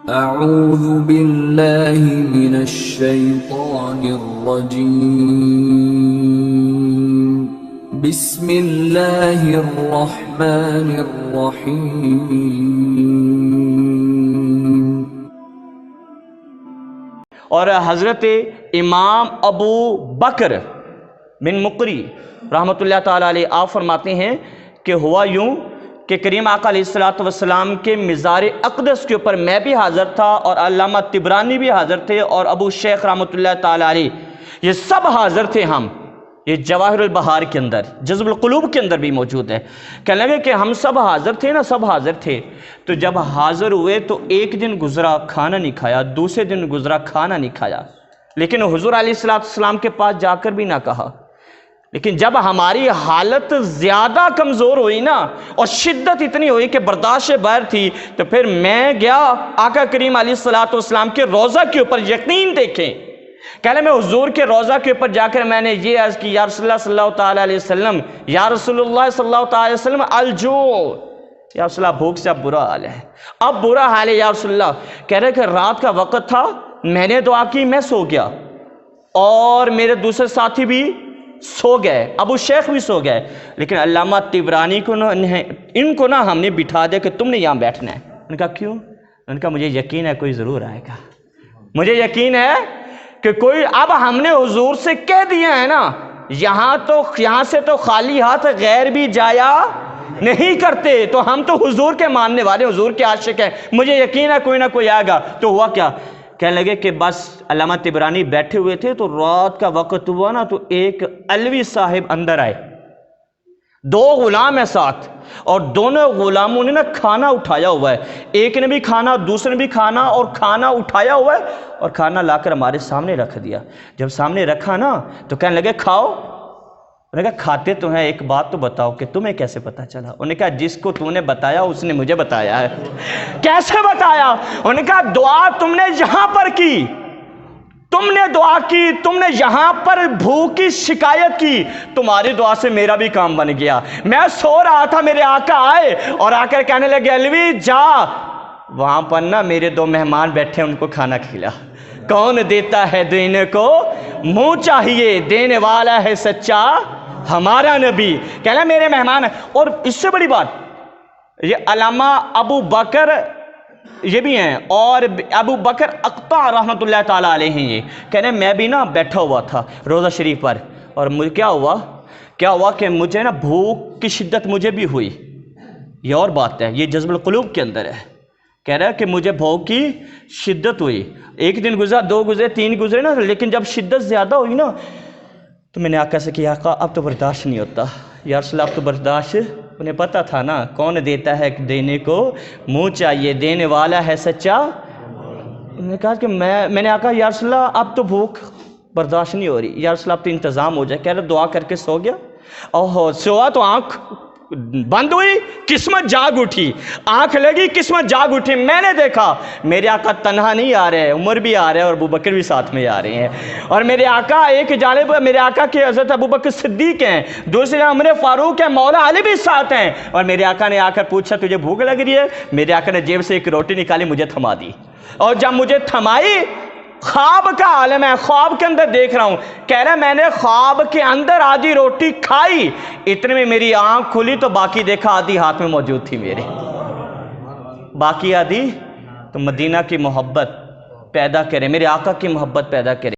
اعوذ باللہ من الشیطان الرجیم بسم اللہ الرحمن الرحیم۔ اور حضرت امام ابو بکر بن مقری رحمۃ اللہ تعالیٰ علیہ آپ فرماتے ہیں کہ ہوا یوں کہ کریم آقا علیہ السلام کے مزار اقدس کے اوپر میں بھی حاضر تھا اور علامہ طبرانی بھی حاضر تھے اور ابو شیخ رحمۃ اللہ تعالیٰ علیہ یہ سب حاضر تھے۔ ہم یہ جواہر البہار کے اندر جذب القلوب کے اندر بھی موجود ہے۔ کہنے لگے کہ ہم سب حاضر تھے نا، سب حاضر تھے۔ تو جب حاضر ہوئے تو ایک دن گزرا کھانا نہیں کھایا، دوسرے دن گزرا کھانا نہیں کھایا، لیکن حضور علیہ السلام کے پاس جا کر بھی نہ کہا۔ لیکن جب ہماری حالت زیادہ کمزور ہوئی نا اور شدت اتنی ہوئی کہ برداشت باہر تھی، تو پھر میں گیا آقا کریم علیہ السلام کے روضہ کے اوپر، یقین دیکھیں، کہنے میں حضور کے روضہ کے اوپر جا کر میں نے یہ عرض کی، یا رسول اللہ صلی اللہ تعالیٰ علیہ وسلم، یا رسول اللہ صلی اللہ تعالیٰ علیہ وسلم، الجوع، یا رسول اللہ بھوک سے اب برا حال ہے، اب برا حال ہے یا رسول اللہ۔ کہہ رہے کہ رات کا وقت تھا، میں نے دعا کی، میں سو گیا اور میرے دوسرے ساتھی بھی سو گئے، ابو شیخ بھی سو گئے، لیکن علامہ طبرانی کو ان کو نا ہم نے بٹھا دیا کہ تم نے یہاں بیٹھنا ہے۔ ان کا کیوں؟ ان کا مجھے یقین ہے کوئی ضرور آئے گا، مجھے یقین ہے کہ کوئی، اب ہم نے حضور سے کہہ دیا ہے نا، یہاں سے تو خالی ہاتھ غیر بھی جایا نہیں کرتے، تو ہم تو حضور کے ماننے والے، حضور کے عاشق ہیں، مجھے یقین ہے کوئی نہ کوئی آئے گا۔ تو ہوا کیا، کہنے لگے کہ بس علامہ طبرانی بیٹھے ہوئے تھے، تو رات کا وقت ہوا نا، تو ایک علوی صاحب اندر آئے، دو غلام ہیں ساتھ، اور دونوں غلاموں نے نا کھانا اٹھایا ہوا ہے، ایک نے بھی کھانا، دوسرے نے بھی کھانا، اور کھانا اٹھایا ہوا ہے اور کھانا لا کر ہمارے سامنے رکھ دیا۔ جب سامنے رکھا نا تو کہنے لگے کھاؤ۔ انہوں نے کہا کھاتے تو ہیں، ایک بات تو بتاؤ کہ تمہیں کیسے پتا چلا؟ انہوں نے کہا جس کو تو نے بتایا اس نے مجھے بتایا ہے۔ کیسے بتایا؟ انہوں نے کہا دعا تم نے یہاں پر کی، تم نے دعا کی، تم نے یہاں پر بھوک کی شکایت کی، تمہاری دعا سے میرا بھی کام بن گیا۔ میں سو رہا تھا، میرے آقا آئے اور آ کر کہنے لگے علوی جا، وہاں پر نا میرے دو مہمان بیٹھے، ان کو کھانا کھلا۔ کون دیتا ہے دینے کو منہ چاہیے، دینے والا ہے سچا ہمارا نبی۔ کہنا میرے مہمان ہیں۔ اور اس سے بڑی بات، یہ علامہ ابو بکر یہ بھی ہیں، اور ابو بکر اقطع رحمۃ اللہ تعالیٰ علیہ ہیں۔ یہ کہنے میں بھی نا بیٹھا ہوا تھا روضہ شریف پر، اور مجھے کیا ہوا کہ مجھے نا بھوک کی شدت مجھے بھی ہوئی۔ یہ اور بات ہے، یہ جذب القلوب کے اندر ہے۔ کہہ رہا ہے کہ مجھے بھوک کی شدت ہوئی، ایک دن گزرا، دو گزرے، تین گزرے نا، لیکن جب شدت زیادہ ہوئی نا تو میں نے آقا سے کہا آقا اب تو برداشت نہیں ہوتا، یا رسول اللہ اب تو برداشت، انہیں پتہ تھا نا کون دیتا ہے دینے کو منہ چاہیے، دینے والا ہے سچا۔ انہوں نے کہا کہ میں نے آقا یا رسول اللہ اب تو بھوک برداشت نہیں ہو رہی، یا رسول اللہ اب تو انتظام ہو جائے۔ کہہ رہا دعا کر کے سو گیا، اوہ سوا تو آنکھ بند ہوئی، قسمت جاگ اٹھی، آنکھ لگی، قسمت جاگ اٹھی۔ میں نے دیکھا میرے آقا تنہا نہیں آ رہے، عمر بھی آ رہے ہیں اور ابو بکر بھی ساتھ میں آ رہے ہیں، اور میرے آقا ایک جانب میرے آقا کے حضرت ابو بکر صدیق ہیں، دوسرے عمر فاروق ہیں، مولا علی بھی ساتھ ہیں۔ اور میرے آقا نے آ کر پوچھا تجھے بھوک لگ رہی ہے؟ میرے آقا نے جیب سے ایک روٹی نکالی، مجھے تھما دی، اور جب مجھے تھمائی، خواب کا عالم ہے، خواب کے اندر دیکھ رہا ہوں، کہہ رہا میں نے خواب کے اندر آدھی روٹی کھائی، اتنے میں میری آنکھ کھلی تو باقی دیکھا آدھی ہاتھ میں موجود تھی میرے، باقی آدھی۔ تو مدینہ کی محبت پیدا کرے، میرے آقا کی محبت پیدا کرے۔